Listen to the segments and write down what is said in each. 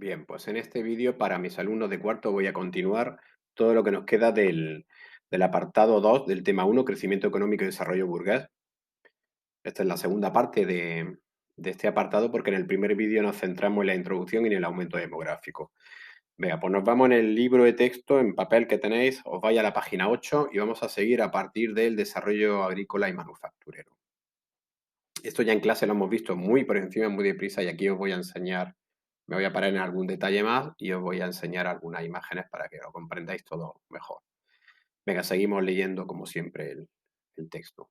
Bien, pues en este vídeo para mis alumnos de cuarto voy a continuar todo lo que nos queda del apartado 2 del tema 1, crecimiento económico y desarrollo burgués. Esta es la segunda parte de este apartado porque en el primer vídeo nos centramos en la introducción y en el aumento demográfico. Venga, pues nos vamos en el libro de texto, en papel que tenéis, os vais a la página 8 y vamos a seguir a partir del desarrollo agrícola y manufacturero. Esto ya en clase lo hemos visto muy por encima, muy deprisa y aquí os voy a enseñar. Me voy a parar en algún detalle más y os voy a enseñar algunas imágenes para que lo comprendáis todo mejor. Venga, seguimos leyendo como siempre el texto.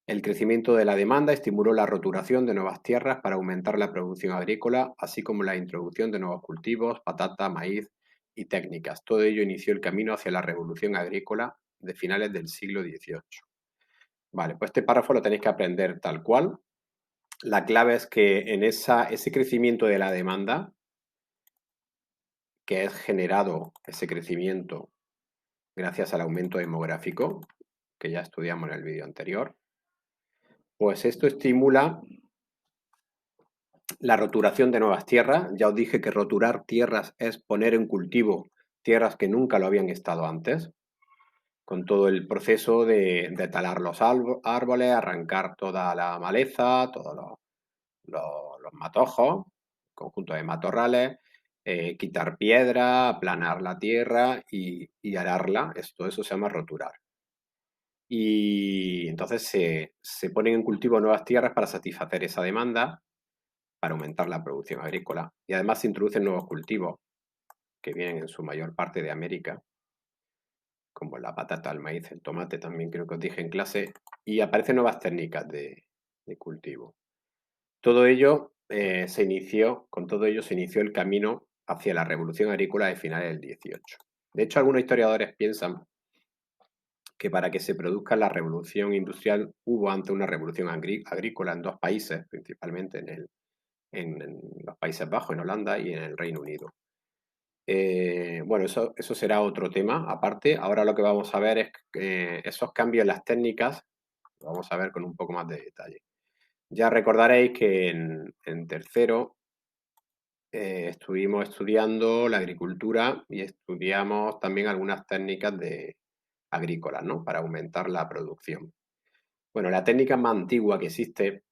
El crecimiento de la demanda estimuló la roturación de nuevas tierras para aumentar la producción agrícola, así como la introducción de nuevos cultivos, patata, maíz y técnicas. Todo ello inició el camino hacia la revolución agrícola de finales del siglo XVIII. Vale, pues este párrafo lo tenéis que aprender tal cual. La clave es que en ese crecimiento de la demanda, que es generado ese crecimiento gracias al aumento demográfico, que ya estudiamos en el vídeo anterior, pues esto estimula la roturación de nuevas tierras. Ya os dije que roturar tierras es poner en cultivo tierras que nunca lo habían estado antes, con todo el proceso de talar los árboles, arrancar toda la maleza, todos los matojos, conjunto de matorrales, quitar piedra, aplanar la tierra y ararla. Eso se llama roturar. Y entonces se ponen en cultivo nuevas tierras para satisfacer esa demanda, para aumentar la producción agrícola. Y además se introducen nuevos cultivos que vienen en su mayor parte de América, como la patata, el maíz, el tomate, también creo que os dije en clase, y aparecen nuevas técnicas de cultivo. Todo ello con todo ello se inició el camino hacia la revolución agrícola de finales del 18. De hecho, algunos historiadores piensan que para que se produzca la revolución industrial hubo antes una revolución agrícola en dos países, principalmente en los Países Bajos, en Holanda y en el Reino Unido. Bueno, eso será otro tema aparte. Ahora lo que vamos a ver es esos cambios en las técnicas, lo vamos a ver con un poco más de detalle. Ya recordaréis que en tercero estuvimos estudiando la agricultura y estudiamos también algunas técnicas agrícolas, ¿no? Para aumentar la producción. Bueno, la técnica más antigua que existe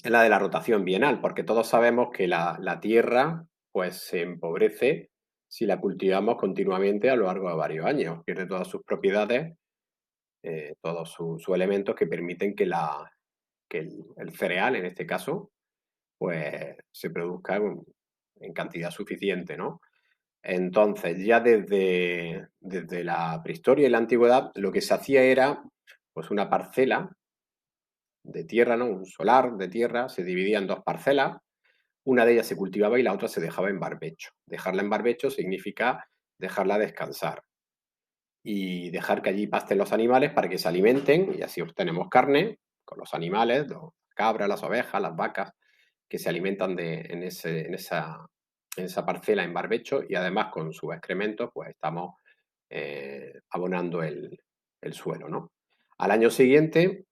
es la de la rotación bienal, porque todos sabemos que la tierra pues se empobrece si la cultivamos continuamente a lo largo de varios años. Pierde todas sus propiedades, todos sus elementos que permiten que el cereal, en este caso, pues se produzca en cantidad suficiente, ¿no? Entonces, ya desde la prehistoria y la antigüedad, lo que se hacía era, pues una parcela de tierra, ¿no? Un solar de tierra, se dividía en dos parcelas, una de ellas se cultivaba y la otra se dejaba en barbecho. Dejarla en barbecho significa dejarla descansar y dejar que allí pasten los animales para que se alimenten y así obtenemos carne con los animales, las cabras, las ovejas, las vacas, que se alimentan en esa parcela en barbecho y además con sus excrementos pues estamos abonando el suelo, ¿no? Al año siguiente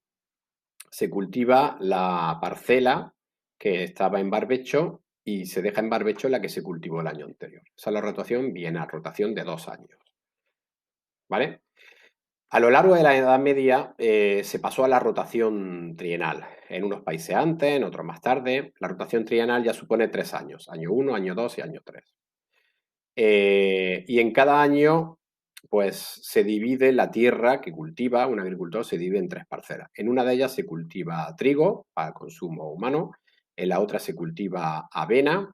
se cultiva la parcela que estaba en barbecho y se deja en barbecho la que se cultivó el año anterior. Esa es la rotación bienal, rotación de 2 años, ¿vale? A lo largo de la Edad Media se pasó a la rotación trienal. En unos países antes, en otros más tarde. La rotación trienal ya supone 3 años, año 1, año 2 y año 3. Y en cada año, pues se divide la tierra que cultiva un agricultor, se divide en 3 parcelas. En una de ellas se cultiva trigo para consumo humano, en la otra se cultiva avena,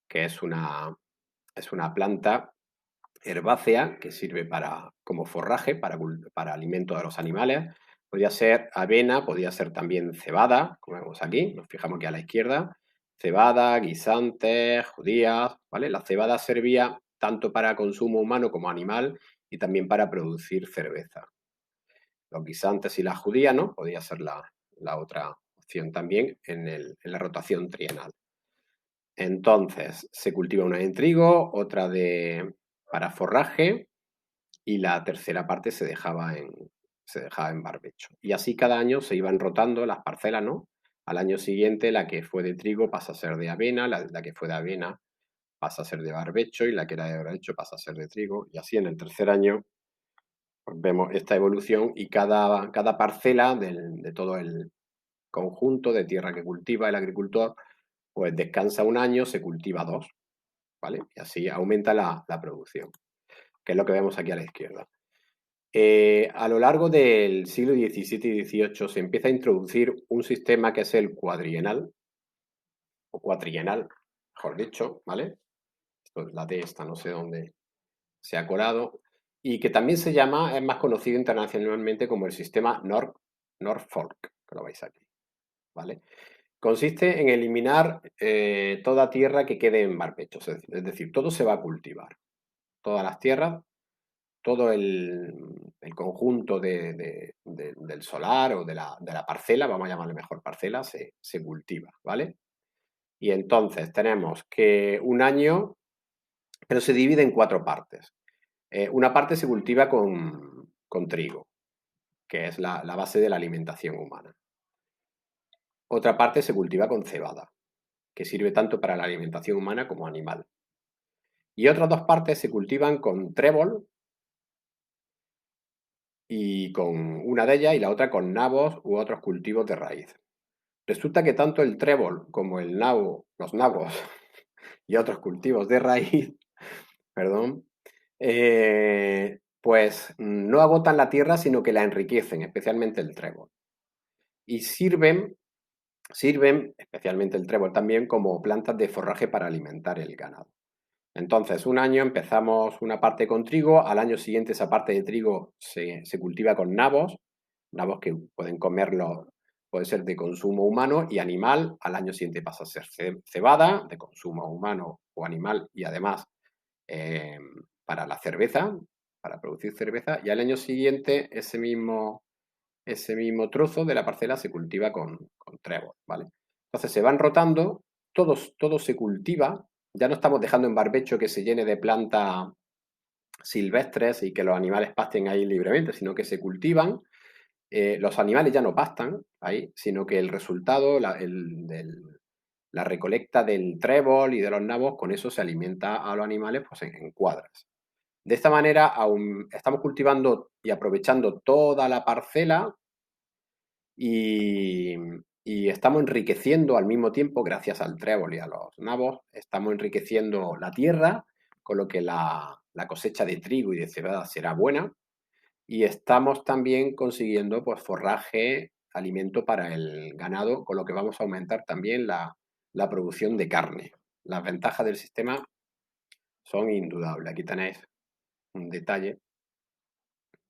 que es una planta herbácea que sirve como forraje, para alimento de los animales. Podría ser avena, podría ser también cebada, como vemos aquí, nos fijamos aquí a la izquierda, cebada, guisantes, judías, ¿vale? La cebada servía tanto para consumo humano como animal y también para producir cerveza. Los guisantes y la judía, ¿no? Podría ser la otra opción también en la rotación trienal. Entonces, se cultiva una en trigo, otra para forraje y la tercera parte se dejaba en barbecho. Y así cada año se iban rotando las parcelas, ¿no? Al año siguiente la que fue de trigo pasa a ser de avena, la que fue de avena pasa a ser de barbecho y la que era de barbecho pasa a ser de trigo. Y así en el tercer año pues vemos esta evolución y cada parcela de todo el conjunto de tierra que cultiva el agricultor, pues descansa un año, se cultiva dos, ¿vale? Y así aumenta la producción, que es lo que vemos aquí a la izquierda. A lo largo del siglo XVII y XVIII se empieza a introducir un sistema que es el cuadrienal, o cuatrienal, mejor dicho, ¿vale? La D esta no sé dónde se ha colado, y que también se llama, es más conocido internacionalmente como el sistema Norfolk, que lo veis aquí, ¿vale? Consiste en eliminar toda tierra que quede en barbecho, es decir, todo se va a cultivar, todas las tierras, todo el conjunto del solar o de la parcela, vamos a llamarle mejor parcela, se cultiva, ¿vale? Y entonces tenemos que un año, pero se divide en cuatro partes. Una parte se cultiva con trigo, que es la base de la alimentación humana. Otra parte se cultiva con cebada, que sirve tanto para la alimentación humana como animal. Y otras dos partes se cultivan con trébol y con una de ellas y la otra con nabos u otros cultivos de raíz. Resulta que tanto el trébol como el nabo, los nabos y otros cultivos de raíz, perdón, pues no agotan la tierra, sino que la enriquecen, especialmente el trébol. Y sirven, especialmente el trébol también, como plantas de forraje para alimentar el ganado. Entonces, un año empezamos una parte con trigo, al año siguiente esa parte de trigo se cultiva con nabos que pueden comerlo, puede ser de consumo humano y animal, al año siguiente pasa a ser cebada, de consumo humano o animal y además eh, para la cerveza, para producir cerveza, y al año siguiente ese mismo trozo de la parcela se cultiva con trébol, ¿vale? Entonces se van rotando, todo se cultiva, ya no estamos dejando en barbecho que se llene de plantas silvestres y que los animales pasten ahí libremente, sino que se cultivan. Los animales ya no pastan ahí, sino que el resultado, la recolecta del trébol y de los nabos, con eso se alimenta a los animales pues, en cuadras. De esta manera aún estamos cultivando y aprovechando toda la parcela y, y estamos enriqueciendo al mismo tiempo, gracias al trébol y a los nabos, estamos enriqueciendo la tierra, con lo que la cosecha de trigo y de cebada será buena. Y estamos también consiguiendo pues, forraje, alimento para el ganado, con lo que vamos a aumentar también la producción de carne. Las ventajas del sistema son indudables. Aquí tenéis un detalle,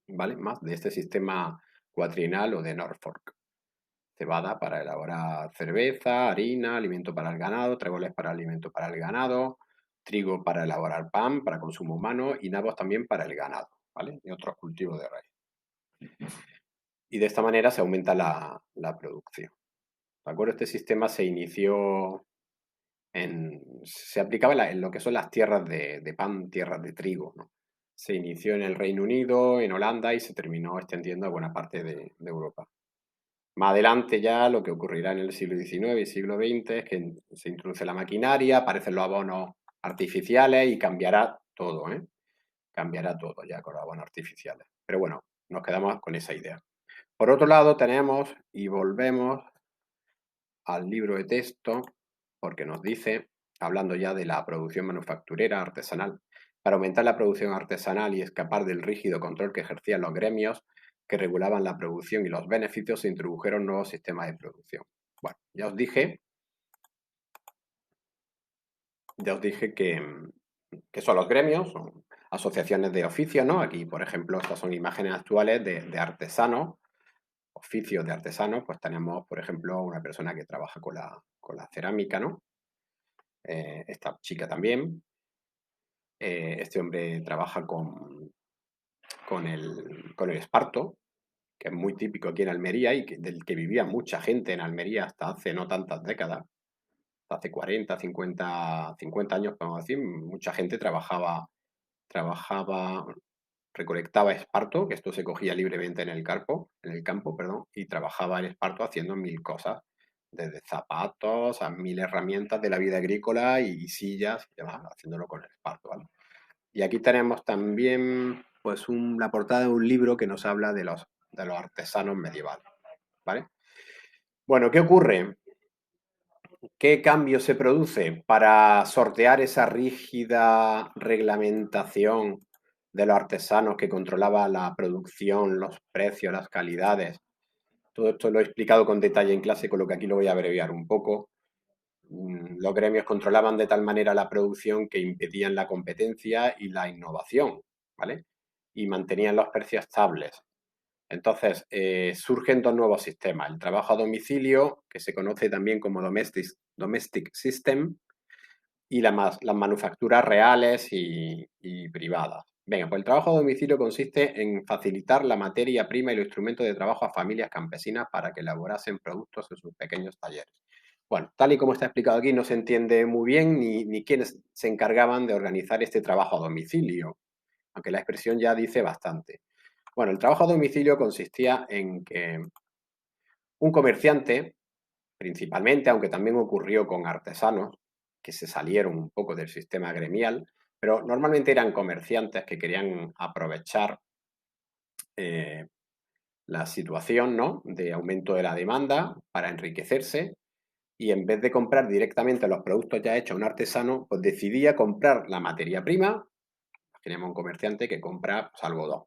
¿vale? Más de este sistema cuatrienal o de Norfolk. Cebada para elaborar cerveza, harina, alimento para el ganado, tréboles para alimento para el ganado, trigo para elaborar pan para consumo humano y nabos también para el ganado, ¿vale? Y otros cultivos de raíz. Y de esta manera se aumenta la producción. ¿De acuerdo? Este sistema se inició se aplicaba en lo que son las tierras de pan, tierras de trigo, ¿no? Se inició en el Reino Unido, en Holanda y se terminó extendiendo a buena parte de Europa. Más adelante ya lo que ocurrirá en el siglo XIX y siglo XX es que se introduce la maquinaria, aparecen los abonos artificiales y cambiará todo, ¿eh? Cambiará todo ya con los abonos artificiales. Pero bueno, nos quedamos con esa idea. Por otro lado tenemos, y volvemos al libro de texto, porque nos dice, hablando ya de la producción manufacturera artesanal, para aumentar la producción artesanal y escapar del rígido control que ejercían los gremios que regulaban la producción y los beneficios, se introdujeron nuevos sistemas de producción. Bueno, ya os dije que son los gremios, son asociaciones de oficios, ¿no? Aquí, por ejemplo, estas son imágenes actuales de artesanos, oficios de artesanos, pues tenemos, por ejemplo, una persona que trabaja con la cerámica, ¿no? Esta chica también. Este hombre trabaja con el esparto, que es muy típico aquí en Almería y del que vivía mucha gente en Almería hasta hace no tantas décadas, hasta hace 40, 50 años, podemos decir, mucha gente trabajaba, recolectaba esparto, que esto se cogía libremente en el campo, perdón, y trabajaba el esparto haciendo mil cosas, desde zapatos a mil herramientas de la vida agrícola y sillas y demás, haciéndolo con el esparto, ¿vale? Y aquí tenemos también pues la portada de un libro que nos habla de los artesanos medievales, ¿vale? Bueno, ¿qué ocurre? ¿Qué cambio se produce para sortear esa rígida reglamentación de los artesanos que controlaba la producción, los precios, las calidades? Todo esto lo he explicado con detalle en clase, con lo que aquí lo voy a abreviar un poco. Los gremios controlaban de tal manera la producción que impedían la competencia y la innovación, ¿vale? Y mantenían los precios estables. Entonces, surgen dos nuevos sistemas. El trabajo a domicilio, que se conoce también como domestic system, y las manufacturas reales y privadas. Venga, pues el trabajo a domicilio consiste en facilitar la materia prima y los instrumentos de trabajo a familias campesinas para que elaborasen productos en sus pequeños talleres. Bueno, tal y como está explicado aquí, no se entiende muy bien ni quiénes se encargaban de organizar este trabajo a domicilio, aunque la expresión ya dice bastante. Bueno, el trabajo a domicilio consistía en que un comerciante, principalmente, aunque también ocurrió con artesanos, que se salieron un poco del sistema gremial, pero normalmente eran comerciantes que querían aprovechar eh, la situación, ¿no?, de aumento de la demanda para enriquecerse y en vez de comprar directamente los productos ya hechos a un artesano, pues decidía comprar la materia prima. Tenemos un comerciante que compra pues, algodón,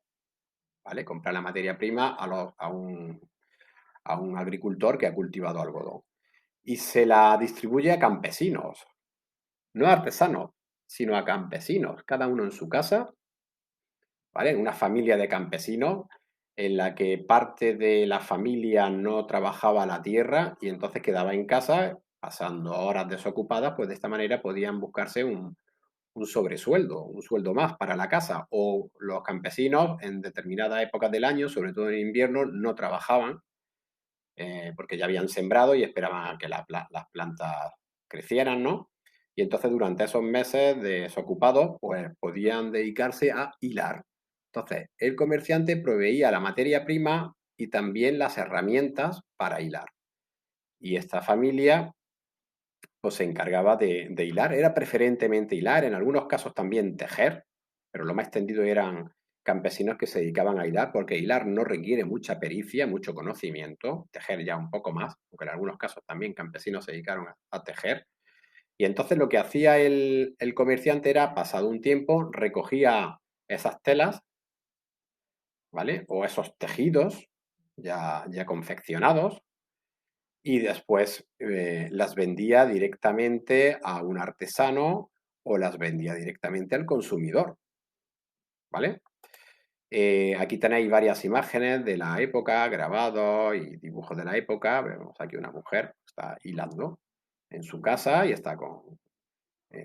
¿vale? Compra la materia prima a un agricultor que ha cultivado algodón y se la distribuye a campesinos, no a artesanos, sino a campesinos, cada uno en su casa, ¿vale? Una familia de campesinos en la que parte de la familia no trabajaba la tierra y entonces quedaba en casa pasando horas desocupadas, pues de esta manera podían buscarse un sobresueldo, un sueldo más para la casa. O los campesinos en determinadas épocas del año, sobre todo en invierno, no trabajaban porque ya habían sembrado y esperaban a que las plantas crecieran, ¿no? Y entonces durante esos meses desocupados, pues podían dedicarse a hilar. Entonces, el comerciante proveía la materia prima y también las herramientas para hilar. Y esta familia pues se encargaba de hilar, era preferentemente hilar, en algunos casos también tejer, pero lo más extendido eran campesinos que se dedicaban a hilar, porque hilar no requiere mucha pericia, mucho conocimiento, tejer ya un poco más, porque en algunos casos también campesinos se dedicaron a tejer. Y entonces lo que hacía el comerciante era, pasado un tiempo, recogía esas telas, ¿vale? O esos tejidos ya confeccionados, y después las vendía directamente a un artesano o las vendía directamente al consumidor, ¿vale? Aquí tenéis varias imágenes de la época, grabados y dibujos de la época. Vemos aquí una mujer que está hilando en su casa y está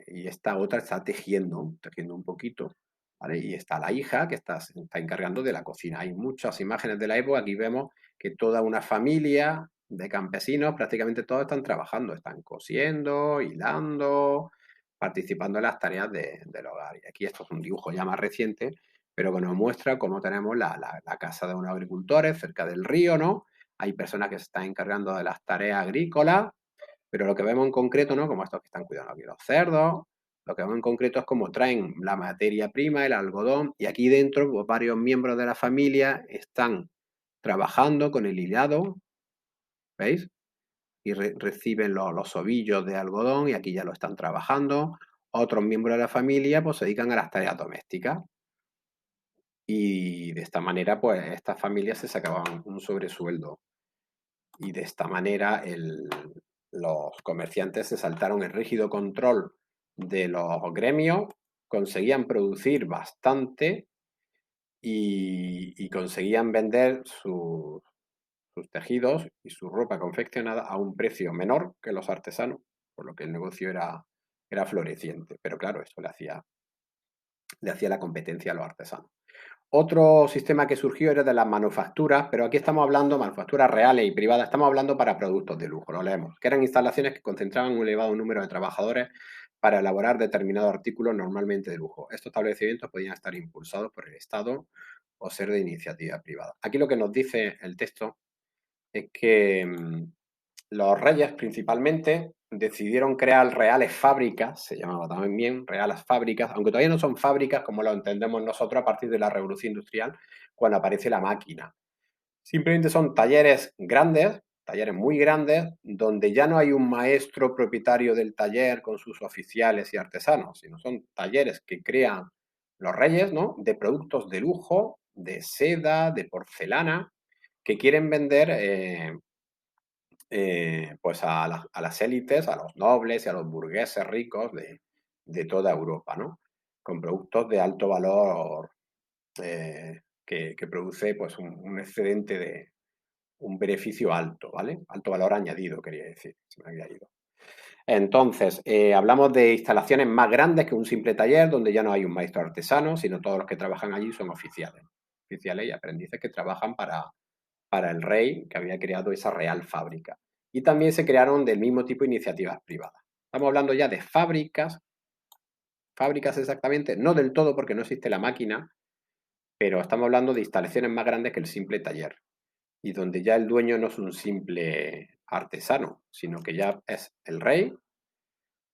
y esta otra está tejiendo un poquito, ¿vale? Y está la hija que se está encargando de la cocina. Hay muchas imágenes de la época. Aquí vemos que toda una familia de campesinos, prácticamente todos están trabajando, están cosiendo, hilando, participando en las tareas del hogar. Y aquí esto es un dibujo ya más reciente, pero que nos muestra cómo tenemos la casa de unos agricultores cerca del río, ¿no? Hay personas que se están encargando de las tareas agrícolas, pero lo que vemos en concreto, ¿no? Como estos que están cuidando aquí los cerdos, lo que vemos en concreto es cómo traen la materia prima, el algodón, y aquí dentro pues, varios miembros de la familia están trabajando con el hilado, ¿veis? Y reciben los ovillos de algodón y aquí ya lo están trabajando. Otros miembros de la familia pues se dedican a las tareas domésticas. Y de esta manera, pues, estas familias se sacaban un sobresueldo. Y de esta manera los comerciantes se saltaron el rígido control de los gremios, conseguían producir bastante y conseguían vender sus tejidos y su ropa confeccionada a un precio menor que los artesanos, por lo que el negocio era floreciente. Pero claro, esto le hacía la competencia a los artesanos. Otro sistema que surgió era de las manufacturas, pero aquí estamos hablando de manufacturas reales y privadas, estamos hablando para productos de lujo, lo leemos, que eran instalaciones que concentraban un elevado número de trabajadores para elaborar determinados artículos normalmente de lujo. Estos establecimientos podían estar impulsados por el Estado o ser de iniciativa privada. Aquí lo que nos dice el texto es que los reyes principalmente decidieron crear reales fábricas, se llamaba también reales fábricas, aunque todavía no son fábricas como lo entendemos nosotros a partir de la Revolución Industrial, cuando aparece la máquina. Simplemente son talleres grandes, talleres muy grandes, donde ya no hay un maestro propietario del taller con sus oficiales y artesanos, sino son talleres que crean los reyes, ¿no? De productos de lujo, de seda, de porcelana, que quieren vender pues a las élites, a los nobles y a los burgueses ricos de toda Europa, ¿no? Con productos de alto valor que produce pues un excedente de un beneficio alto, ¿vale? Alto valor añadido, quería decir, se me había ido. Entonces, hablamos de instalaciones más grandes que un simple taller, donde ya no hay un maestro artesano, sino todos los que trabajan allí son oficiales. Oficiales y aprendices que trabajan para el rey que había creado esa real fábrica. Y también se crearon del mismo tipo iniciativas privadas. Estamos hablando ya de fábricas exactamente, no del todo porque no existe la máquina, pero estamos hablando de instalaciones más grandes que el simple taller y donde ya el dueño no es un simple artesano, sino que ya es el rey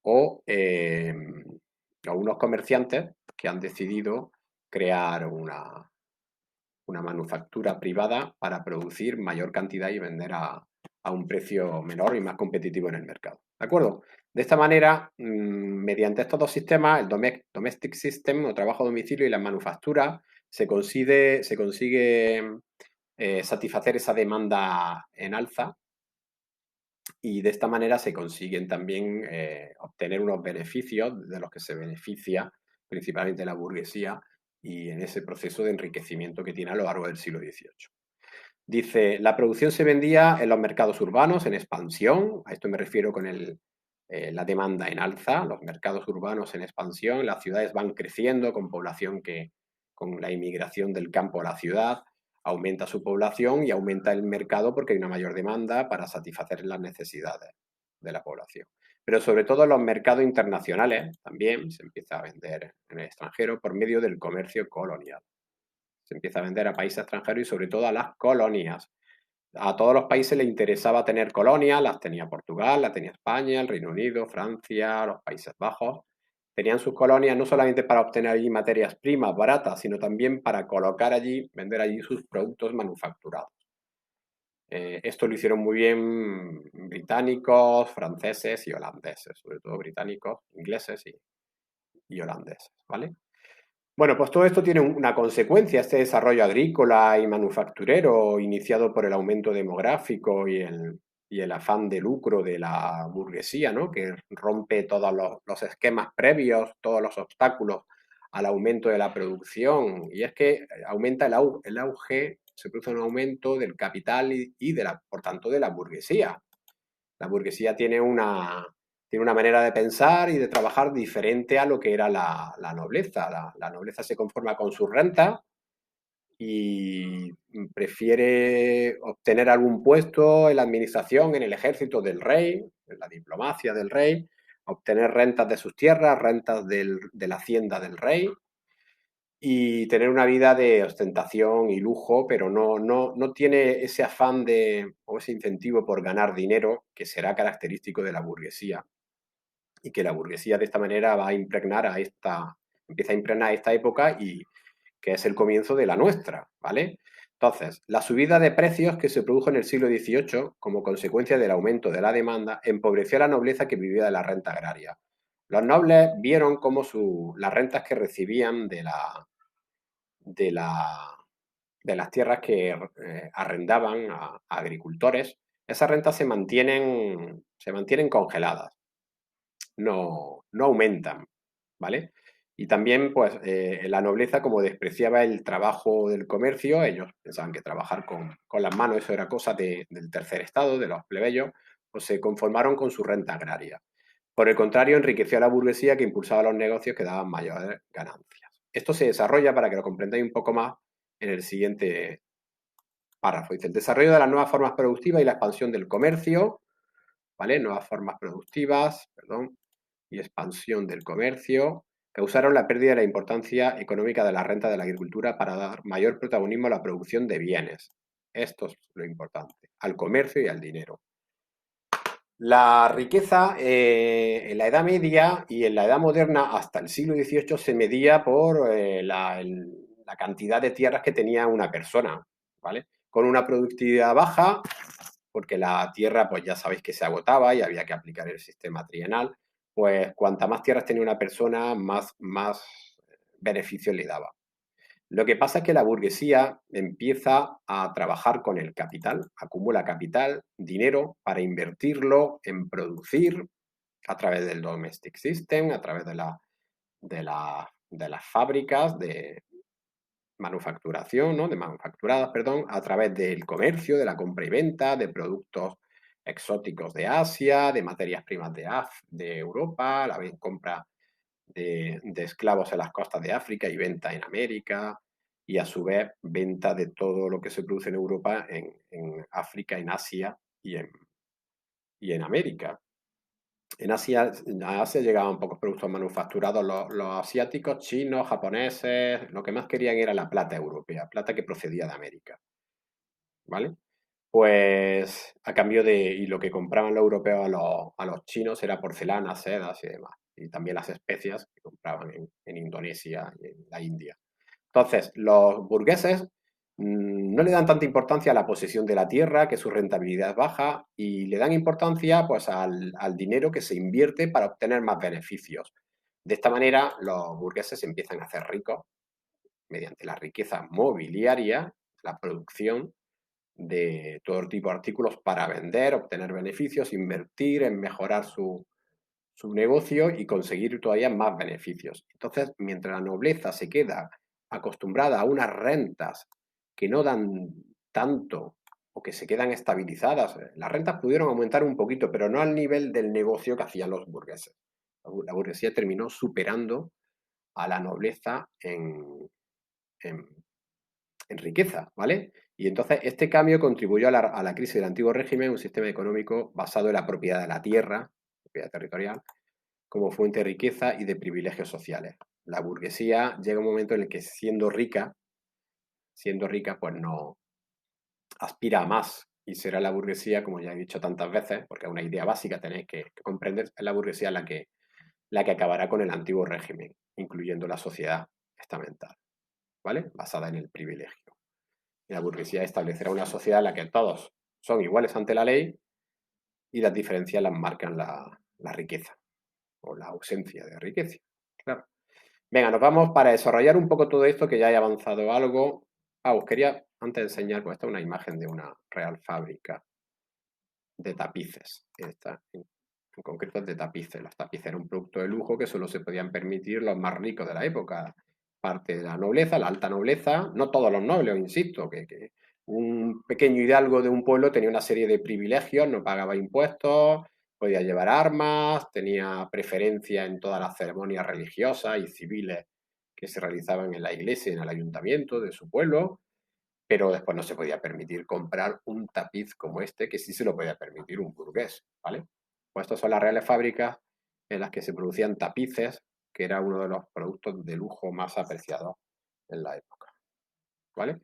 o, o unos comerciantes que han decidido crear una manufactura privada para producir mayor cantidad y vender a un precio menor y más competitivo en el mercado. ¿De acuerdo? De esta manera, mediante estos dos sistemas, el Domestic System o trabajo a domicilio y la manufactura, se consigue satisfacer esa demanda en alza y de esta manera se consiguen también obtener unos beneficios de los que se beneficia principalmente la burguesía y en ese proceso de enriquecimiento que tiene a lo largo del siglo XVIII. Dice, la producción se vendía en los mercados urbanos en expansión, a esto me refiero con la demanda en alza, los mercados urbanos en expansión, las ciudades van creciendo con población con la inmigración del campo a la ciudad, aumenta su población y aumenta el mercado porque hay una mayor demanda para satisfacer las necesidades de la población. Pero sobre todo en los mercados internacionales también se empieza a vender en el extranjero por medio del comercio colonial. Se empieza a vender a países extranjeros y sobre todo a las colonias. A todos los países les interesaba tener colonias, las tenía Portugal, las tenía España, el Reino Unido, Francia, los Países Bajos. Tenían sus colonias no solamente para obtener allí materias primas baratas, sino también para colocar allí, vender allí sus productos manufacturados. Esto lo hicieron muy bien británicos, franceses y holandeses, sobre todo británicos, ingleses y holandeses, ¿vale? Bueno, pues todo esto tiene una consecuencia, este desarrollo agrícola y manufacturero iniciado por el aumento demográfico y el afán de lucro de la burguesía, ¿no? Que rompe todos los esquemas previos, todos los obstáculos al aumento de la producción. Y es que aumenta el auge, se produce un aumento del capital y por tanto, de la burguesía. La burguesía tiene una manera de pensar y de trabajar diferente a lo que era la nobleza. La nobleza se conforma con sus rentas y prefiere obtener algún puesto en la administración, en el ejército del rey, en la diplomacia del rey, obtener rentas de sus tierras, rentas de la hacienda del rey y tener una vida de ostentación y lujo, pero no tiene ese afán o ese incentivo por ganar dinero que será característico de la burguesía y que la burguesía de esta manera empieza a impregnar esta época y que es el comienzo de la nuestra, ¿vale? Entonces, la subida de precios que se produjo en el siglo XVIII como consecuencia del aumento de la demanda empobreció a la nobleza que vivía de la renta agraria. Los nobles vieron cómo las rentas que recibían de, la, de las tierras que arrendaban a agricultores, esas rentas se mantienen congeladas, no aumentan, ¿vale? Y también, pues, la nobleza, como despreciaba el trabajo del comercio, ellos pensaban que trabajar con las manos, eso era cosa del tercer estado, de los plebeyos, pues se conformaron con su renta agraria. Por el contrario, enriqueció a la burguesía que impulsaba los negocios que daban mayores ganancias. Esto se desarrolla, para que lo comprendáis un poco más, en el siguiente párrafo. Dice, el desarrollo de las nuevas formas productivas y la expansión del comercio, ¿vale? Nuevas formas productivas, perdón, y expansión del comercio causaron la pérdida de la importancia económica de la renta de la agricultura para dar mayor protagonismo a la producción de bienes. Esto es lo importante, al comercio y al dinero. La riqueza en la Edad Media y en la Edad Moderna hasta el siglo XVIII se medía por la cantidad de tierras que tenía una persona, ¿vale? Con una productividad baja, porque la tierra, pues ya sabéis que se agotaba y había que aplicar el sistema trienal, pues cuanta más tierras tenía una persona, más beneficios le daba. Lo que pasa es que la burguesía empieza a trabajar con el capital, acumula capital, dinero, para invertirlo en producir a través del domestic system, a través de las fábricas de manufacturación, ¿no? De manufacturadas, perdón, a través del comercio, de la compra y venta, de productos exóticos de Asia, de materias primas de Europa, la compra de esclavos en las costas de África y venta en América, y a su vez venta de todo lo que se produce en Europa en África, en Asia y en América. A Asia llegaban pocos productos manufacturados, los asiáticos, chinos, japoneses, lo que más querían era la plata europea, plata que procedía de América, ¿vale? Pues a cambio y lo que compraban los europeos a los chinos era porcelana, sedas y demás. Y también las especias que compraban en Indonesia y en la India. Entonces, los burgueses no le dan tanta importancia a la posesión de la tierra, que su rentabilidad es baja, y le dan importancia pues al dinero que se invierte para obtener más beneficios. De esta manera, los burgueses se empiezan a hacer ricos mediante la riqueza mobiliaria, la producción de todo tipo de artículos para vender, obtener beneficios, invertir en mejorar su negocio y conseguir todavía más beneficios. Entonces, mientras la nobleza se queda acostumbrada a unas rentas que no dan tanto o que se quedan estabilizadas, las rentas pudieron aumentar un poquito, pero no al nivel del negocio que hacían los burgueses. La burguesía terminó superando a la nobleza en, en riqueza, ¿vale? Y entonces este cambio contribuyó a la crisis del antiguo régimen, un sistema económico basado en la propiedad de la tierra, propiedad territorial, como fuente de riqueza y de privilegios sociales. La burguesía llega un momento en el que siendo rica, pues no aspira a más. Y será la burguesía, como ya he dicho tantas veces, porque es una idea básica tenéis que comprender, es la burguesía la que acabará con el antiguo régimen, incluyendo la sociedad estamental, ¿vale? Basada en el privilegio. Y la burguesía establecerá una sociedad en la que todos son iguales ante la ley y las diferencias las marcan la riqueza o la ausencia de riqueza. Claro. Venga, nos vamos para desarrollar un poco todo esto, que ya he avanzado algo. Os quería antes enseñar, pues esta es una imagen de una real fábrica de tapices. Esta, en concreto de tapices. Los tapices eran un producto de lujo que solo se podían permitir los más ricos de la época. Parte de la nobleza, la alta nobleza, no todos los nobles, insisto, que un pequeño hidalgo de un pueblo tenía una serie de privilegios, no pagaba impuestos, podía llevar armas, tenía preferencia en todas las ceremonias religiosas y civiles que se realizaban en la iglesia y en el ayuntamiento de su pueblo, pero después no se podía permitir comprar un tapiz como este, que sí se lo podía permitir un burgués, ¿vale? Pues estas son las reales fábricas en las que se producían tapices, que era uno de los productos de lujo más apreciados en la época, ¿vale?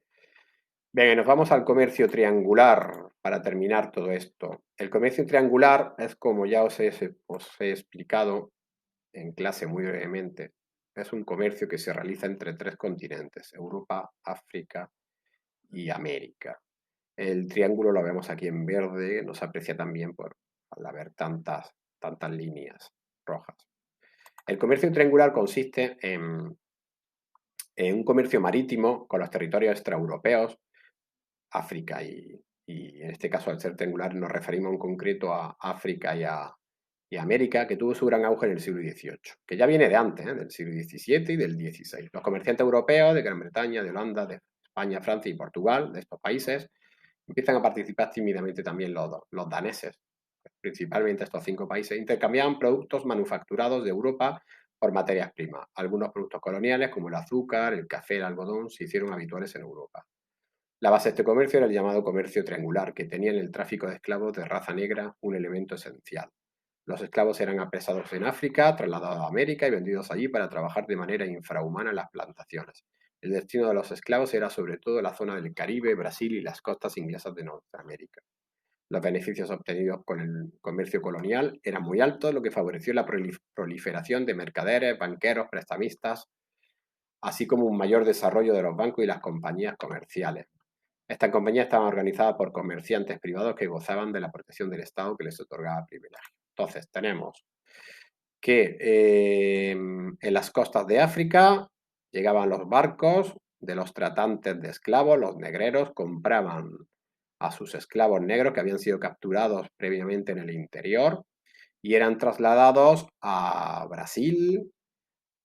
Bien, nos vamos al comercio triangular para terminar todo esto. El comercio triangular es, como ya os he explicado en clase muy brevemente, es un comercio que se realiza entre tres continentes, Europa, África y América. El triángulo lo vemos aquí en verde, no se aprecia también al haber tantas líneas rojas. El comercio triangular consiste en un comercio marítimo con los territorios extraeuropeos, África y en este caso al ser triangular nos referimos en concreto a África y América, que tuvo su gran auge en el siglo XVIII, que ya viene de antes, del siglo XVII y del XVI. Los comerciantes europeos de Gran Bretaña, de Holanda, de España, Francia y Portugal, de estos países, empiezan a participar tímidamente también los daneses, principalmente estos 5 países, intercambiaban productos manufacturados de Europa por materias primas. Algunos productos coloniales, como el azúcar, el café, el algodón, se hicieron habituales en Europa. La base de este comercio era el llamado comercio triangular, que tenía en el tráfico de esclavos de raza negra un elemento esencial. Los esclavos eran apresados en África, trasladados a América y vendidos allí para trabajar de manera infrahumana en las plantaciones. El destino de los esclavos era sobre todo la zona del Caribe, Brasil y las costas inglesas de Norteamérica. Los beneficios obtenidos con el comercio colonial eran muy altos, lo que favoreció la proliferación de mercaderes, banqueros, prestamistas, así como un mayor desarrollo de los bancos y las compañías comerciales. Estas compañías estaban organizadas por comerciantes privados que gozaban de la protección del Estado que les otorgaba privilegios. Entonces, tenemos que en las costas de África llegaban los barcos de los tratantes de esclavos, los negreros, compraban a sus esclavos negros que habían sido capturados previamente en el interior y eran trasladados a Brasil,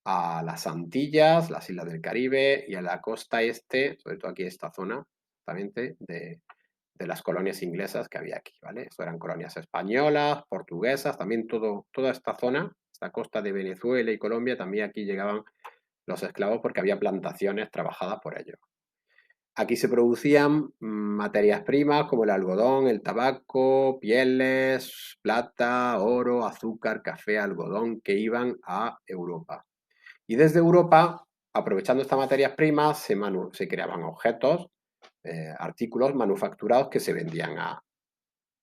a las Antillas, las islas del Caribe y a la costa este, sobre todo aquí esta zona, exactamente, de las colonias inglesas que había aquí, ¿vale? Esto eran colonias españolas, portuguesas, también toda esta zona, esta costa de Venezuela y Colombia, también aquí llegaban los esclavos porque había plantaciones trabajadas por ellos. Aquí se producían materias primas como el algodón, el tabaco, pieles, plata, oro, azúcar, café, algodón, que iban a Europa. Y desde Europa, aprovechando estas materias primas, se creaban objetos, artículos manufacturados que se vendían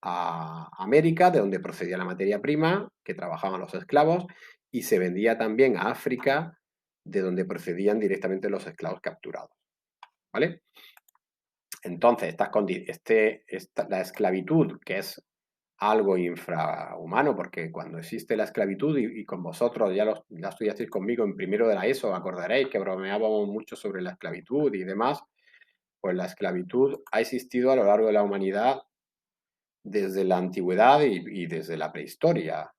a América, de donde procedía la materia prima, que trabajaban los esclavos, y se vendía también a África, de donde procedían directamente los esclavos capturados. ¿Vale? Entonces, la esclavitud, que es algo infrahumano, porque cuando existe la esclavitud, y con vosotros ya estudiasteis conmigo en primero de la ESO, acordaréis que bromeábamos mucho sobre la esclavitud y demás, pues la esclavitud ha existido a lo largo de la humanidad desde la antigüedad y desde la prehistoria,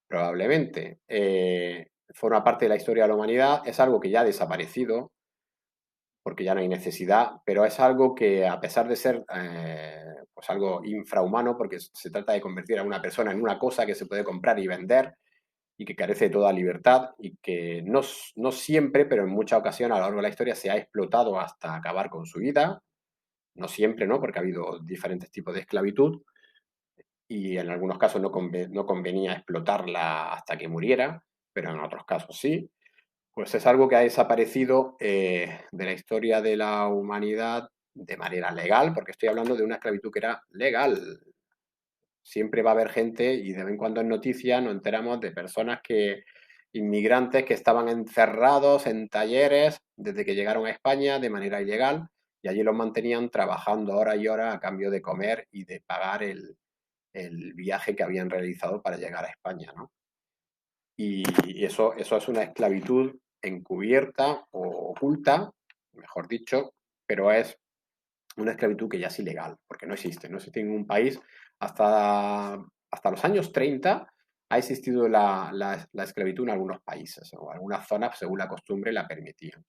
probablemente. Forma parte de la historia de la humanidad, es algo que ya ha desaparecido, porque ya no hay necesidad, pero es algo que a pesar de ser pues algo infrahumano, porque se trata de convertir a una persona en una cosa que se puede comprar y vender y que carece de toda libertad y que no siempre, pero en muchas ocasiones a lo largo de la historia se ha explotado hasta acabar con su vida, no siempre, ¿no? Porque ha habido diferentes tipos de esclavitud y en algunos casos no convenía explotarla hasta que muriera, pero en otros casos sí. Pues es algo que ha desaparecido de la historia de la humanidad de manera legal, porque estoy hablando de una esclavitud que era legal. Siempre va a haber gente, y de vez en cuando en noticias nos enteramos de personas inmigrantes que estaban encerrados en talleres desde que llegaron a España de manera ilegal, y allí los mantenían trabajando horas y horas a cambio de comer y de pagar el viaje que habían realizado para llegar a España, ¿no? Y eso es una esclavitud encubierta o oculta, mejor dicho, pero es una esclavitud que ya es ilegal, porque no existe en ningún país. Hasta los años 30 ha existido la esclavitud en algunos países, o algunas zonas, según la costumbre, la permitían.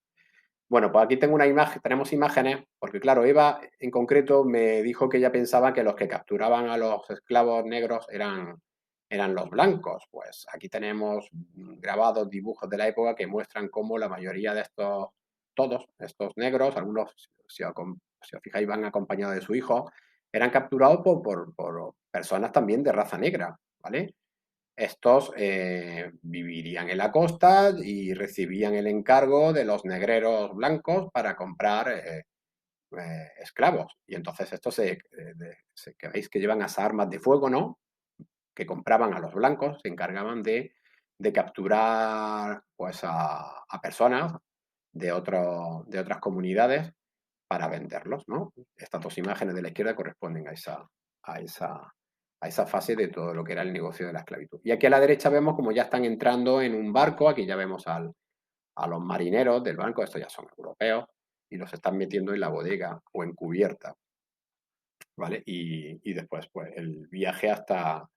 Bueno, pues aquí tenemos imágenes, porque claro, Eva en concreto me dijo que ella pensaba que los que capturaban a los esclavos negros eran los blancos. Pues aquí tenemos grabados dibujos de la época que muestran cómo la mayoría de todos estos negros, algunos, si os fijáis, van acompañados de su hijo, eran capturados por personas también de raza negra, ¿vale? Estos vivirían en la costa y recibían el encargo de los negreros blancos para comprar esclavos. Y entonces estos que veis que llevan esas armas de fuego, ¿no? Que compraban a los blancos, se encargaban de capturar pues, a personas de otras comunidades para venderlos, ¿no? Estas dos imágenes de la izquierda corresponden a esa, a esa fase de todo lo que era el negocio de la esclavitud. Y aquí a la derecha vemos como ya están entrando en un barco, aquí ya vemos a los marineros del barco, estos ya son europeos, y los están metiendo en la bodega o en cubierta, ¿vale? Y después, pues, el viaje hasta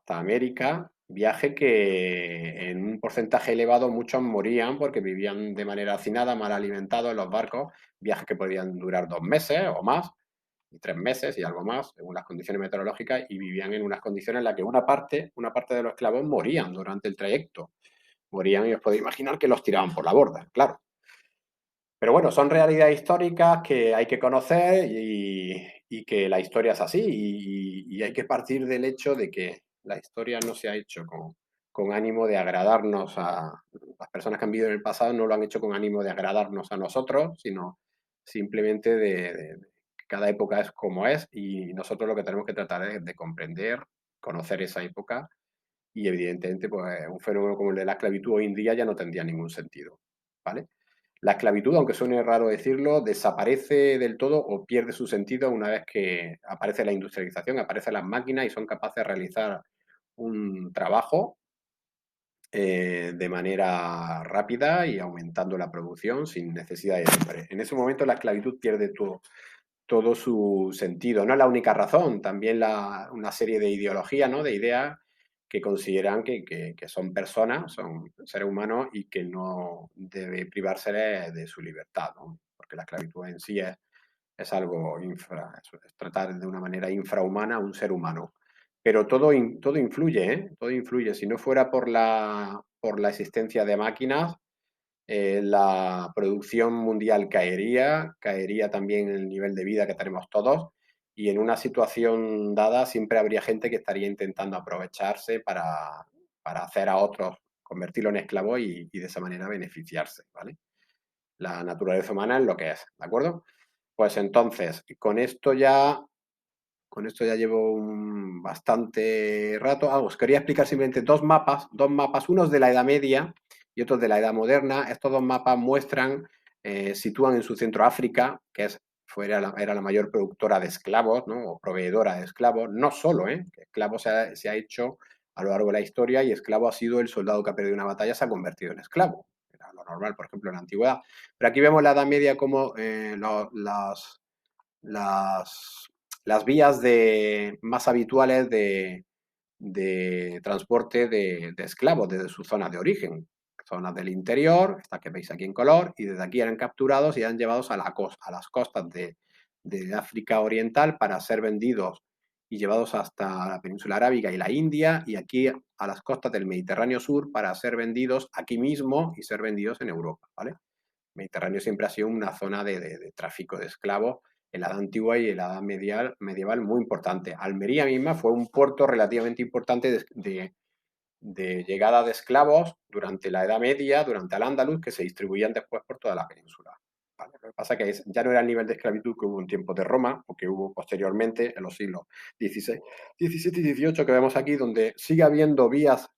América, viaje que en un porcentaje elevado muchos morían porque vivían de manera hacinada, mal alimentados en los barcos, viajes que podían durar 2 meses o más, y 3 meses y algo más, según las condiciones meteorológicas, y vivían en unas condiciones en las que una parte de los esclavos morían durante el trayecto. Morían y os podéis imaginar que los tiraban por la borda, claro. Pero bueno, son realidades históricas que hay que conocer y que la historia es así y hay que partir del hecho de que la historia no se ha hecho con ánimo de agradarnos a las personas que han vivido en el pasado, no lo han hecho con ánimo de agradarnos a nosotros, sino simplemente de cada época es como es y nosotros lo que tenemos que tratar es de comprender, conocer esa época y evidentemente pues un fenómeno como el de la esclavitud hoy en día ya no tendría ningún sentido, ¿vale? La esclavitud, aunque suene raro decirlo, desaparece del todo o pierde su sentido una vez que aparece la industrialización, aparecen las máquinas y son capaces de realizar un trabajo de manera rápida y aumentando la producción sin necesidad de hombre. En ese momento la esclavitud pierde todo su sentido. No es la única razón, también una serie de ideologías, ¿no? De ideas que consideran que son personas, son seres humanos y que no debe privarse de su libertad, ¿no? Porque la esclavitud en sí es algo es tratar de una manera infrahumana a un ser humano. Pero todo influye, ¿eh? Todo influye. Si no fuera por la existencia de máquinas, la producción mundial caería también el nivel de vida que tenemos todos y en una situación dada siempre habría gente que estaría intentando aprovecharse para hacer a otros, convertirlo en esclavos y de esa manera beneficiarse, ¿vale? La naturaleza humana es lo que es, ¿de acuerdo? Pues entonces, con esto ya llevo bastante rato. Os quería explicar simplemente dos mapas, unos de la Edad Media y otros de la Edad Moderna. Estos dos mapas sitúan en su centro África, que era la mayor productora de esclavos, ¿no? O proveedora de esclavos. No solo, ¿eh? Esclavo se ha hecho a lo largo de la historia y esclavo ha sido el soldado que ha perdido una batalla, se ha convertido en esclavo. Era lo normal, por ejemplo, en la antigüedad. Pero aquí vemos la Edad Media como las, las vías más habituales de transporte de esclavos desde su zona de origen. Zonas del interior, esta que veis aquí en color, y desde aquí eran capturados y eran llevados a las costas de África Oriental para ser vendidos y llevados hasta la península arábiga y la India, y aquí a las costas del Mediterráneo Sur para ser vendidos aquí mismo y ser vendidos en Europa, ¿vale? Mediterráneo siempre ha sido una zona de tráfico de esclavos en la edad antigua y en la edad medieval muy importante. Almería misma fue un puerto relativamente importante de llegada de esclavos durante la Edad Media, durante el Andaluz, que se distribuían después por toda la península. ¿Vale? Lo que pasa es que ya no era el nivel de esclavitud que hubo en tiempos de Roma, o que hubo posteriormente en los siglos XVI, XVII y XVIII, que vemos aquí, donde sigue habiendo vías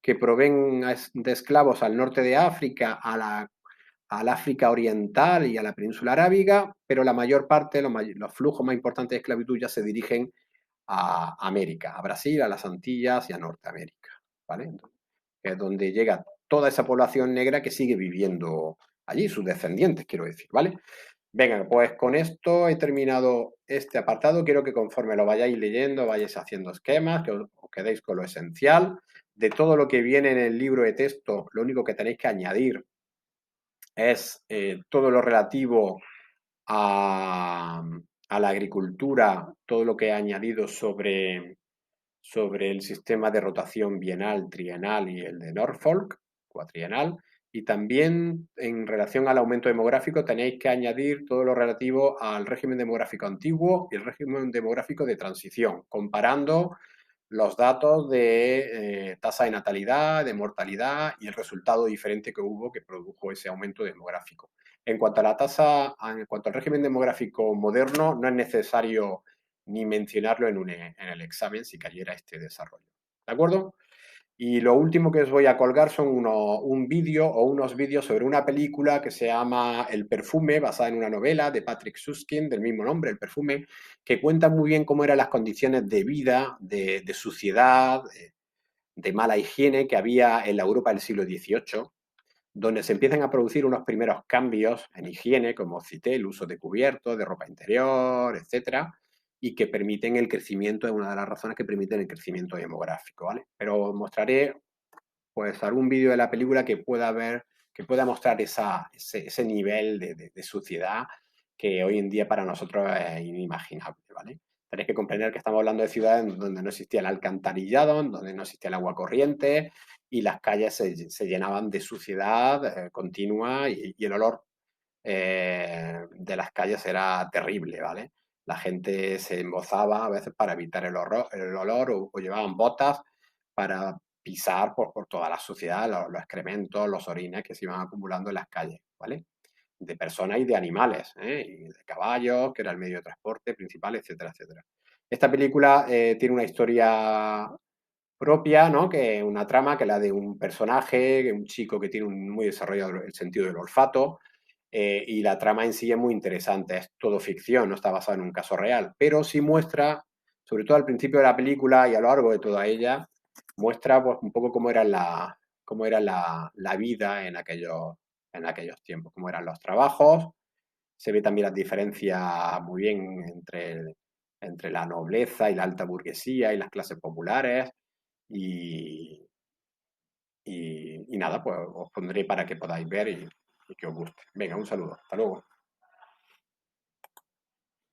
que proveen de esclavos al norte de África, al África Oriental y a la península arábiga, pero la mayor parte, los flujos más importantes de esclavitud ya se dirigen a América, a Brasil, a las Antillas y a Norteamérica, ¿vale? Es donde llega toda esa población negra que sigue viviendo allí, sus descendientes, quiero decir, ¿vale? Venga, pues con esto he terminado este apartado. Quiero que conforme lo vayáis leyendo, vayáis haciendo esquemas, que os quedéis con lo esencial. De todo lo que viene en el libro de texto, lo único que tenéis que añadir es todo lo relativo a, a la agricultura, todo lo que he añadido sobre el sistema de rotación bienal, trienal y el de Norfolk, cuatrienal. Y también en relación al aumento demográfico tenéis que añadir todo lo relativo al régimen demográfico antiguo y el régimen demográfico de transición, comparando los datos de tasa de natalidad, de mortalidad y el resultado diferente que hubo que produjo ese aumento demográfico. En cuanto a en cuanto al régimen demográfico moderno, no es necesario ni mencionarlo en el examen si cayera este desarrollo. ¿De acuerdo? Y lo último que os voy a colgar son un vídeo o unos vídeos sobre una película que se llama El perfume, basada en una novela de Patrick Süskind, del mismo nombre, El perfume, que cuenta muy bien cómo eran las condiciones de vida, de suciedad, de mala higiene que había en la Europa del siglo XVIII, donde se empiezan a producir unos primeros cambios en higiene, como cité, el uso de cubiertos, de ropa interior, etcétera, y que permiten el crecimiento, es una de las razones que permiten el crecimiento demográfico, ¿vale? Pero os mostraré pues algún vídeo de la película que pueda mostrar ese nivel de suciedad que hoy en día para nosotros es inimaginable, ¿vale? Tenéis que comprender que estamos hablando de ciudades donde no existía el alcantarillado, donde no existía el agua corriente y las calles se llenaban de suciedad continua y el olor de las calles era terrible, ¿vale? La gente se embozaba a veces para evitar el olor o llevaban botas para pisar por toda la suciedad, los excrementos, los orines que se iban acumulando en las calles, ¿vale? de personas y de animales, y de caballos, que era el medio de transporte principal, etcétera, etcétera. Esta película tiene una historia propia, ¿no? Que una trama que la de un personaje, un chico que tiene muy desarrollado el sentido del olfato, y la trama en sí es muy interesante, es todo ficción, no está basado en un caso real, pero sí muestra, sobre todo al principio de la película y a lo largo de toda ella, muestra pues, un poco cómo era la vida en aquellos tiempos, cómo eran los trabajos. Se ve también las diferencias muy bien entre la nobleza y la alta burguesía y las clases populares. Y, y nada, pues os pondré para que podáis ver y que os guste. Venga, un saludo. Hasta luego.